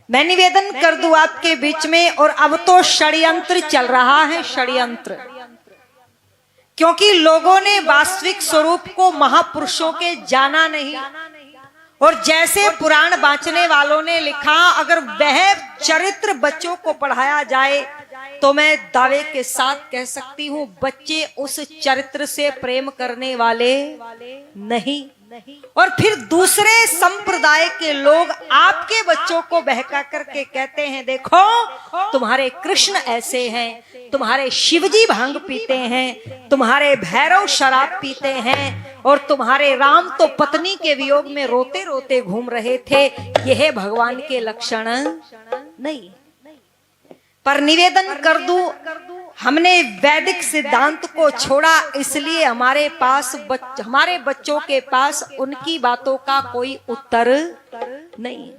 मैं निवेदन कर दूं आपके बीच में, और अब तो षड्यंत्र चल रहा है, षड्यंत्र। क्योंकि लोगों ने वास्तविक स्वरूप को महापुरुषों के जाना नहीं, और जैसे पुराण बांचने वालों ने लिखा, अगर वह चरित्र बच्चों को पढ़ाया जाए तो मैं दावे के साथ कह सकती हूँ बच्चे उस चरित्र से प्रेम करने वाले नहीं। और फिर दूसरे संप्रदाय के लोग आपके बच्चों को बहका करके कहते हैं, देखो तुम्हारे कृष्ण ऐसे हैं, तुम्हारे शिवजी भांग पीते हैं, तुम्हारे भैरव शराब पीते हैं, और तुम्हारे राम तो पत्नी के वियोग में रोते रोते घूम रहे थे। यह भगवान के लक्षण नहीं। पर निवेदन कर दूं, हमने वैदिक सिद्धांत को छोड़ा, इसलिए हमारे बच्चों के पास उनकी बातों का कोई उत्तर नहीं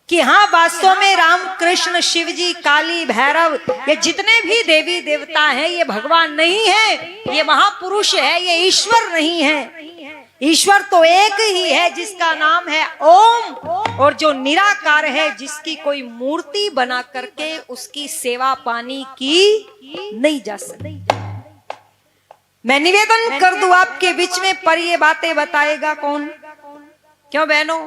कि हाँ वास्तव में राम कृष्ण शिवजी काली भैरव ये जितने भी देवी देवता हैं ये भगवान नहीं है, ये महापुरुष है, ये ईश्वर नहीं है। ईश्वर तो एक ही है जिसका नाम है ओम, और जो निराकार है जिसकी कोई मूर्ति बना करके उसकी सेवा पानी की नहीं जा सकती। मैं निवेदन कर दूं आपके बीच में, पर ये बातें बताएगा कौन? क्यों बहनों,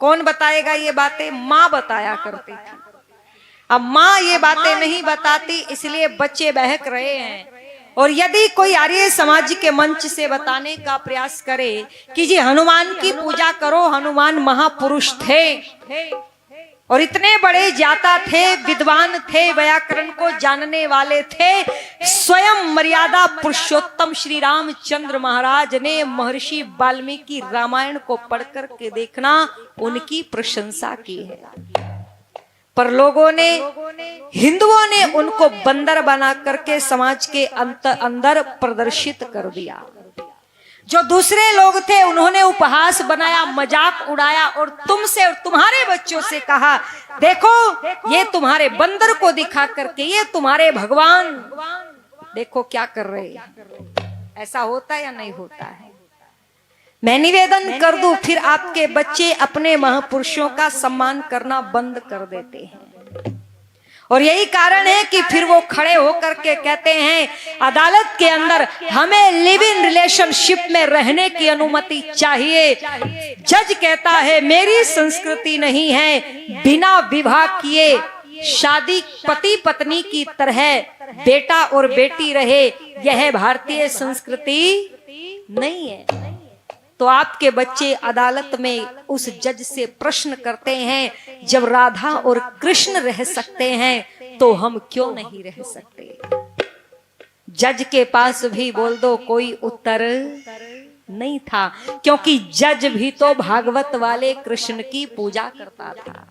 कौन बताएगा ये बातें? माँ बताया करती थी। अब माँ ये बातें नहीं बताती, इसलिए बच्चे बहक रहे हैं। और यदि कोई आर्य समाज के मंच से बताने का प्रयास करे कि जी हनुमान की पूजा करो, हनुमान महापुरुष थे और इतने बड़े जाता थे, विद्वान थे, व्याकरण को जानने वाले थे, स्वयं मर्यादा पुरुषोत्तम श्री रामचंद्र महाराज ने महर्षि वाल्मीकि रामायण को पढ़कर के देखना, उनकी प्रशंसा की है। पर लोगों ने, हिंदुओं ने उनको बंदर बना करके समाज के अंदर प्रदर्शित कर दिया। जो दूसरे लोग थे उन्होंने उपहास बनाया, मजाक उड़ाया, और तुमसे और तुम्हारे बच्चों से कहा, देखो ये तुम्हारे बंदर को दिखा करके ये तुम्हारे भगवान देखो क्या कर रहे हैं। ऐसा होता है या नहीं होता है? मैं निवेदन कर दूं, फिर आपके बच्चे अपने महापुरुषों का सम्मान करना बंद कर देते हैं। और यही कारण है कि फिर वो खड़े होकर के कहते हैं, अदालत के अंदर हमें लिव इन रिलेशनशिप में रहने की अनुमति चाहिए। जज कहता है मेरी संस्कृति नहीं है बिना विवाह किए शादी पति पत्नी की तरह बेटा और बेटी रहे, यह भारतीय संस्कृति नहीं है। तो आपके बच्चे अदालत में उस जज से प्रश्न करते हैं, जब राधा और कृष्ण रह सकते हैं तो हम क्यों नहीं रह सकते? जज के पास भी बोल दो कोई उत्तर नहीं था, क्योंकि जज भी तो भागवत वाले कृष्ण की पूजा करता था।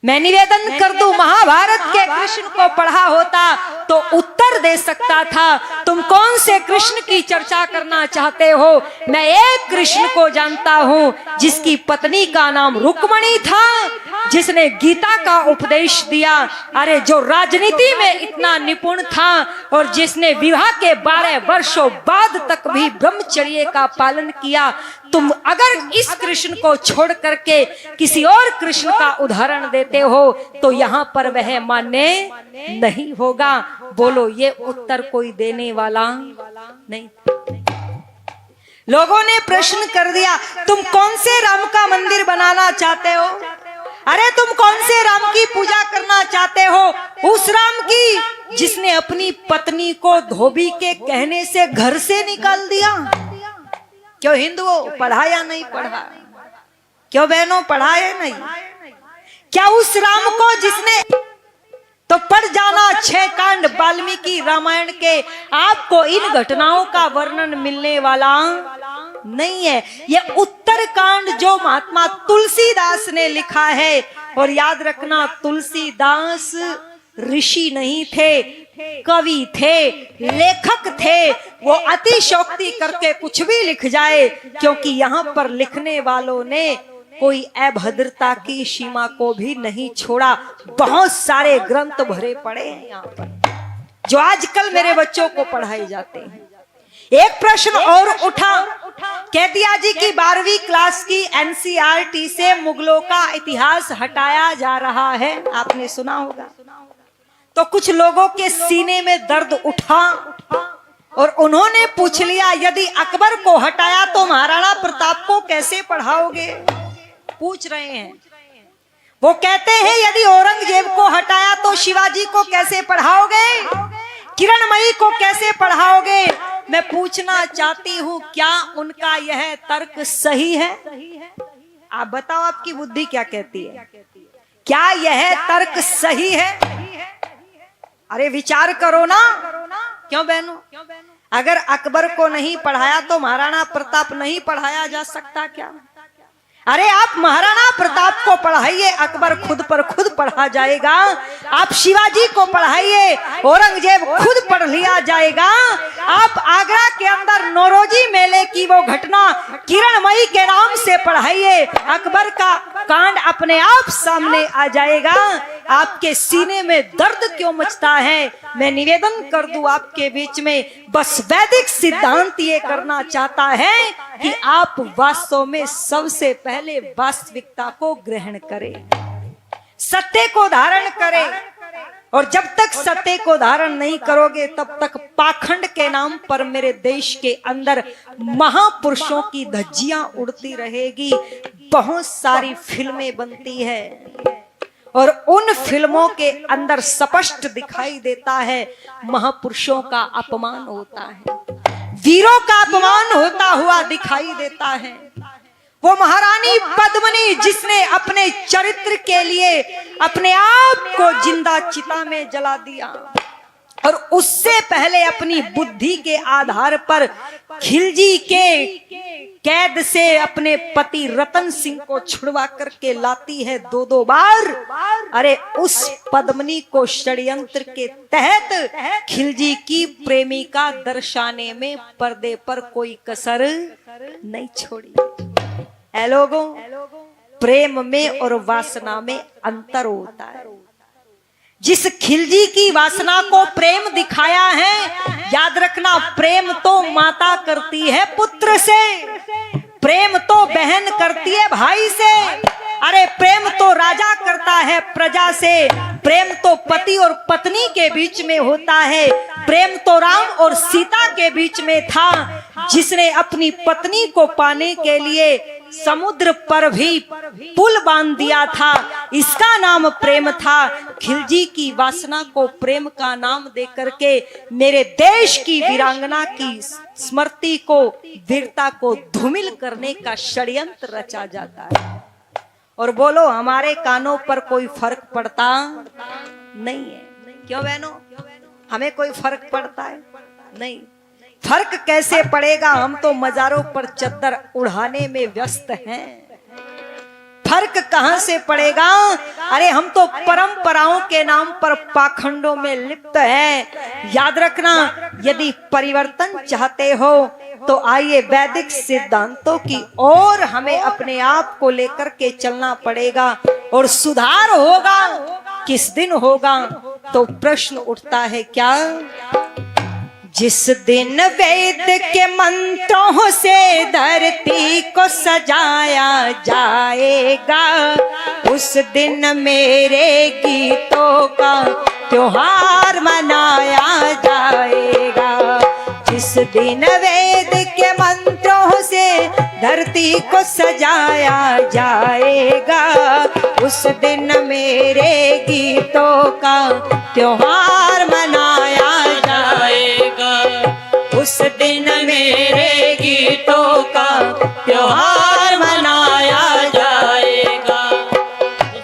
मैं निवेदन कर दूं, महाभारत के कृष्ण को पढ़ा होता तो उत्तर दे सकता था। तुम कौन से कृष्ण की चर्चा करना चाहते हो? मैं एक कृष्ण को जानता हूं जिसकी पत्नी का नाम रुक्मणी था, जिसने गीता का उपदेश दिया, अरे जो राजनीति में इतना निपुण था, और जिसने विवाह के 12 वर्षों बाद तक भी ब्रह्मचर्य का पालन किया। तुम अगर इस कृष्ण को छोड़ करके किसी और कृष्ण का उदाहरण देते हो तो यहाँ पर वह मान्य नहीं होगा। बोलो, ये उत्तर कोई देने वाला नहीं। लोगों ने प्रश्न कर दिया, तुम कौन से राम का मंदिर बनाना चाहते हो? अरे तुम कौन से राम की पूजा करना चाहते हो? उस राम की जिसने अपनी पत्नी को धोबी के कहने से घर से निकाल दिया। क्यों हिंदुओं, पढ़ा या नहीं पढ़ा? क्यों बहनों, पढ़ा या नहीं? क्या उस राम को जिसने, तो पढ़ जाना 6 कांड वाल्मीकि रामायण के, आपको इन घटनाओं का वर्णन मिलने वाला नहीं है। यह उत्तर कांड जो महात्मा तुलसीदास ने लिखा है, और याद रखना तुलसीदास ऋषि नहीं थे, कवि थे, लेखक थे। वो अतिशयोक्ति करके कुछ भी लिख जाए, क्योंकि यहाँ पर लिखने वालों ने कोई अभद्रता की सीमा को भी नहीं छोड़ा। बहुत सारे ग्रंथ भरे पड़े हैं यहाँ पर जो आजकल मेरे बच्चों को पढ़ाए जाते हैं। एक प्रश्न और उठा, कह दिया जी कि 12वीं क्लास की एनसीईआरटी से मुगलों का इतिहास हटाया जा रहा है, आपने सुना होगा। तो कुछ लोगों के सीने में दर्द उठा और उन्होंने पूछ लिया, यदि अकबर को हटाया तो महाराणा प्रताप को कैसे पढ़ाओगे? पूछ रहे हैं। वो कहते हैं, यदि औरंगजेब को हटाया तो शिवाजी को कैसे पढ़ाओगे? किरणमयी को कैसे पढ़ाओगे? मैं पूछना चाहती हूँ, क्या उनका यह तर्क सही है? आप बताओ, आपकी बुद्धि क्या कहती है? क्या यह तर्क सही है? अरे विचार करो ना, क्यों बहनों? अगर अकबर को नहीं पढ़ाया तो महाराणा प्रताप नहीं पढ़ाया जा सकता क्या? अरे आप महाराणा प्रताप को पढ़ाइए, अकबर खुद पर खुद पढ़ा जाएगा। आप शिवाजी को पढ़ाइए, औरंगजेब खुद पढ़ लिया जाएगा। आप आगरा के अंदर नौरोजी मेले की वो घटना किरणमयी के नाम से पढ़ाइए, अकबर का कांड अपने आप सामने आ जाएगा। आपके सीने में दर्द क्यों मचता है? मैं निवेदन कर दूं आपके बीच में, बस वैदिक सिद्धांत ये करना चाहता है कि आप वास्तव में सबसे पहले वास्तविकता को ग्रहण करें, सत्य को धारण करें। और जब तक सत्य को धारण नहीं करोगे तब तक पाखंड के नाम पर मेरे देश के अंदर महापुरुषों की धज्जियां उड़ती रहेगी। बहुत सारी फिल्में बनती है और उन फिल्मों के अंदर स्पष्ट दिखाई देता है महापुरुषों का अपमान होता है, वीरों का अपमान होता हुआ दिखाई देता है। वो महारानी पद्मिनी जिसने अपने चरित्र के लिए अपने आप को जिंदा चिता में जला दिया और उससे पहले अपनी बुद्धि के आधार पर खिलजी के कैद से अपने पति रतन सिंह को छुड़वा करके लाती है 2-2 बार। अरे उस पद्मिनी को षड्यंत्र के तहत खिलजी की प्रेमिका दर्शाने में पर्दे पर कोई कसर नहीं छोड़ी। ऐ लोगों, प्रेम में और वासना में अंतर होता है। जिस खिलजी की वासना को प्रेम दिखाया है, याद रखना, प्रेम तो माता करती है पुत्र से, प्रेम तो बहन करती है भाई से, अरे प्रेम तो राजा करता है प्रजा से, प्रेम तो पति और पत्नी के बीच में होता है। प्रेम तो राम और सीता के बीच में था, जिसने अपनी पत्नी को पाने के लिए समुद्र पर भी पुल बांध दिया था, इसका नाम प्रेम था। खिलजी की वासना को प्रेम का नाम देकर के मेरे देश की वीरांगना की स्मृति को, वीरता को धूमिल करने का षड्यंत्र रचा जाता है। और बोलो, हमारे कानों पर कोई फर्क पड़ता नहीं है। क्यों बहनों, हमें कोई फर्क पड़ता है? नहीं। फर्क कैसे पड़ेगा? हम तो मजारों पर चद्दर उड़ाने में व्यस्त हैं। फर्क कहां से पड़ेगा? अरे हम तो परंपराओं के नाम पर पाखंडों में लिप्त हैं। याद रखना, यदि परिवर्तन चाहते हो तो आइए वैदिक सिद्धांतों की ओर हमें अपने आप को लेकर के चलना पड़ेगा और सुधार होगा। किस दिन होगा? तो प्रश्न उठता है क्या? जिस दिन वेद के मंत्रों से धरती को सजाया जाएगा, उस दिन मेरे गीतों का त्योहार मनाया जाएगा। जिस दिन वेद के मंत्रों से धरती को सजाया जाएगा, उस दिन मेरे गीतों का त्योहार मनाया जाएगा। उस दिन मेरे गीतों का त्योहार मनाया जाएगा।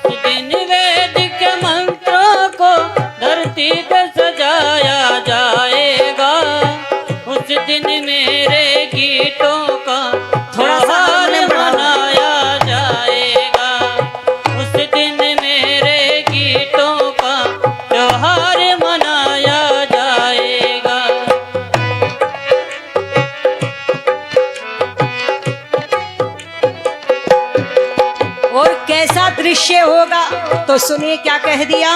उस दिन वेद के मंत्रों को धरती पर सजाया जाएगा। उस दिन मेरे गीतों का त्योहार मनाया जाएगा। उस दिन मेरे गीतों का त्योहार मनाया जाएगा। और कैसा दृश्य होगा? तो सुनिए क्या कह दिया।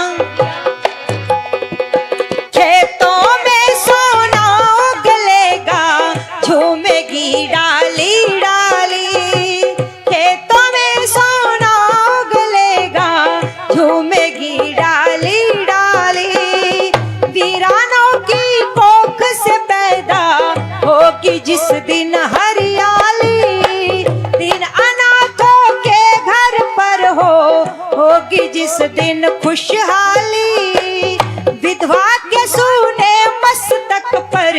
खेतों में सोना उगलेगा, जिस दिन खुशहाली, विधवा के सूने मस्तक पर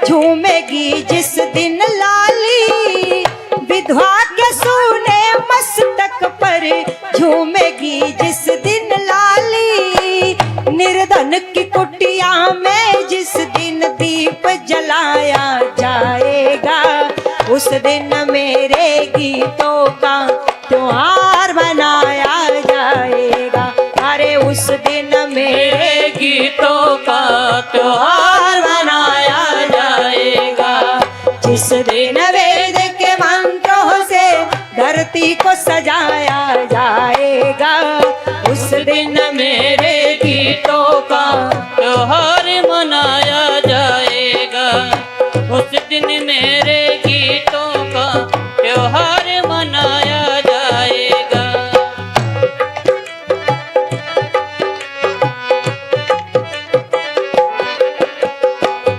झूमेगी जिस दिन लाली, विधवा के सूने मस्तक पर झूमेगी जिस दिन लाली, निर्धन की कुटिया में जिस दिन दीप जलाया जाएगा, उस दिन मेरे गीतों का त्योहार मनाया जाएगा। अरे उस दिन मेरे गीतों का त्योहार मनाया जाएगा। जिस दिन वेद के मंत्रों से धरती को सजाया जाएगा, उस दिन मेरे गीतों का त्योहार मनाया जाएगा। उस दिन मेरे गीतों का त्योहार मनाया जाएगा।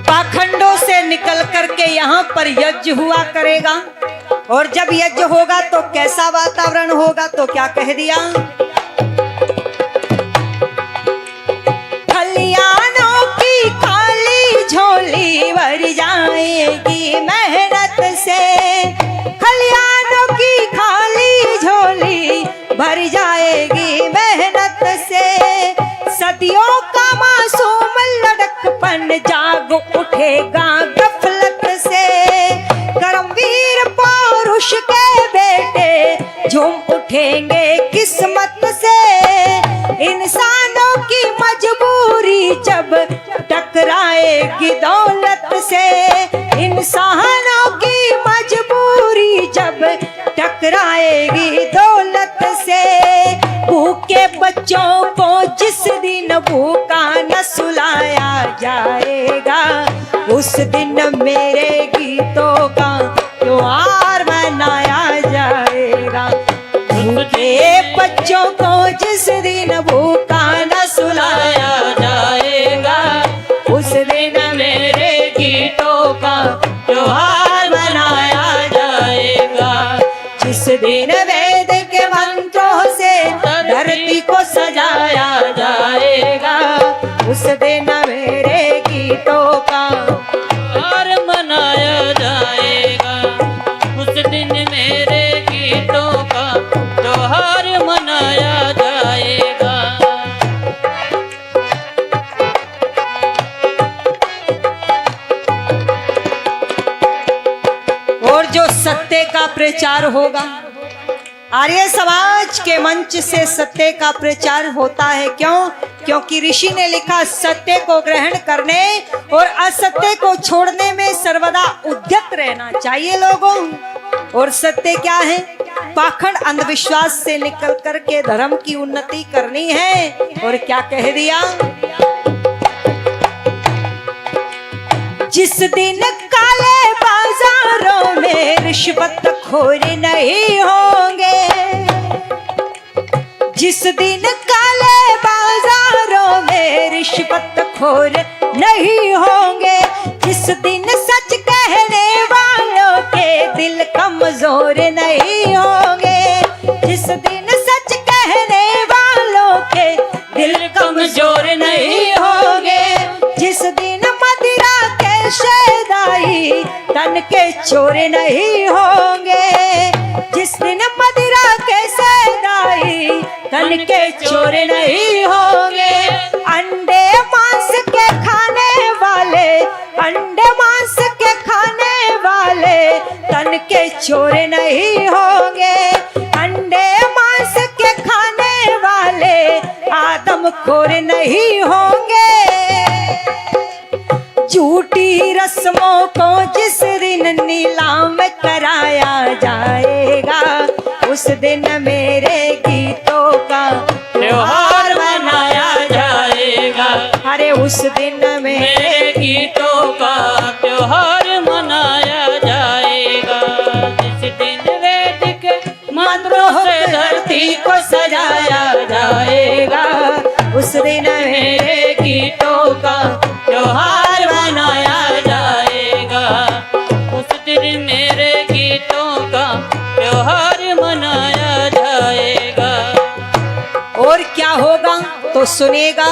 पाखंडों से निकल करके यहाँ पर यज्ञ हुआ करेगा, और जब यज्ञ होगा तो कैसा वातावरण होगा, तो क्या कह दिया, खलियानों की खाली झोली भर जाएगी मेहनत से, खलियानों की खाली झोली भर जाएगी मेहनत से, सदियों का मासूम लड़कपन जाग उठेगा गफलत से, करमवीर पौरुष के बेटे झूम उठेंगे किस्मत से, इंसानों की मजबूरी जब टकराएगी दौलत से, इंसानों की मजबूरी जब टकराएगी दौलत से, भूखे बच्चों को जिस दिन भूखा न सुलाया जाएगा, उस दिन मेरे गीतों का त्योहार मनाया जाएगा। भूखे बच्चों को जिस दिन भूखा न सुलाया जाएगा, उस दिन मेरे गीतों का त्योहार मनाया जाएगा। जिस दिन वेद के मंत्रों से धरती को सजाया जाएगा, उस दिन मेरे गीतों का त्योहार मनाया जाएगा। उस दिन मेरे गीतों का त्योहार मनाया जाएगा। और जो सत्य का प्रचार होगा, आर्य समाज के मंच से सत्य का प्रचार होता है। क्यों? क्योंकि ऋषि ने लिखा, सत्य को ग्रहण करने और असत्य को छोड़ने में सर्वदा उद्यत रहना चाहिए लोगों। और सत्य क्या है? पाखंड अंधविश्वास से निकल करके धर्म की उन्नति करनी है। और क्या कह दिया, जिस दिन काले बाजारों में रिश्वतखोर नहीं होंगे, जिस दिन काले बाजारों में रिश्वतखोर नहीं होंगे, जिस दिन सच कहने वालों के दिल कमजोर नहीं होंगे, जिस दिन सच कहने वालों के दिल कमजोर नहीं होंगे, जिस दिन मदिरा के शहदाई तन के चोर नहीं होंगे, जिस दिन मदिरा के शहदाई तन के चोर नहीं होंगे, अंडे मांस के खाने वाले, अंडे मांस के खाने वाले तन के चोर नहीं होंगे, अंडे मांस के खाने वाले आदमखोर नहीं होंगे। झूठी रस्मों को जिस दिन नीलाम कराया जाएगा, उस दिन मेरे गीतों का त्योहार मनाया जाएगा। अरे उस दिन मेरे गीतों का त्योहार मनाया जाएगा। जिस दिन वेद के मंत्रों से धरती को सजाया जाएगा, उस दिन मेरे गीतों का त्योहार मनाया जाएगा। उस दिन मेरे गीतों का त्योहार मनाया जाएगा। और क्या तो सुनेगा।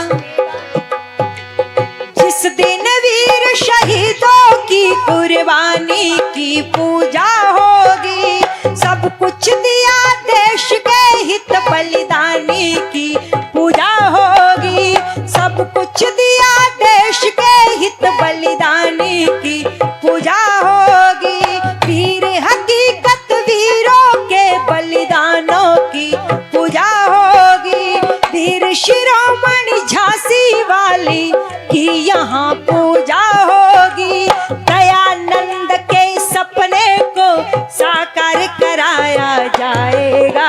जिस दिन वीर शहीदों की कुर्बानी की पूजा होगी, सब कुछ दिया देश के हित बलिदानी की पूजा होगी, सब कुछ दिया देश के हित बलिदानी की पूजा होगी। वीर हकीकत वीरों के बलिदानों की पूजा होगी, वीर शिरोमणि झांसी वाली की यहाँ पूजा होगी। दयानंद के सपने को साकार कराया जाएगा,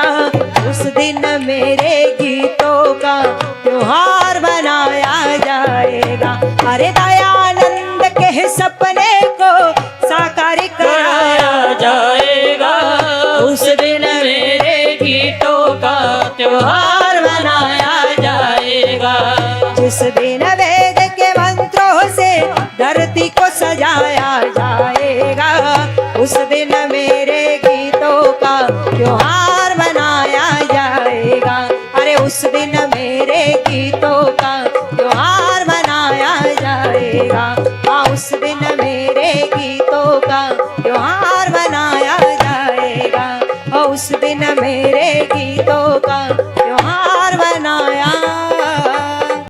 उस दिन मेरे गीतों का त्योहार मनाया जाएगा। अरे दयानंद के सपने को साकार कराया जाएगा, उस दिन मेरे गीतों का त्योहार मनाया जाएगा। जिस दिन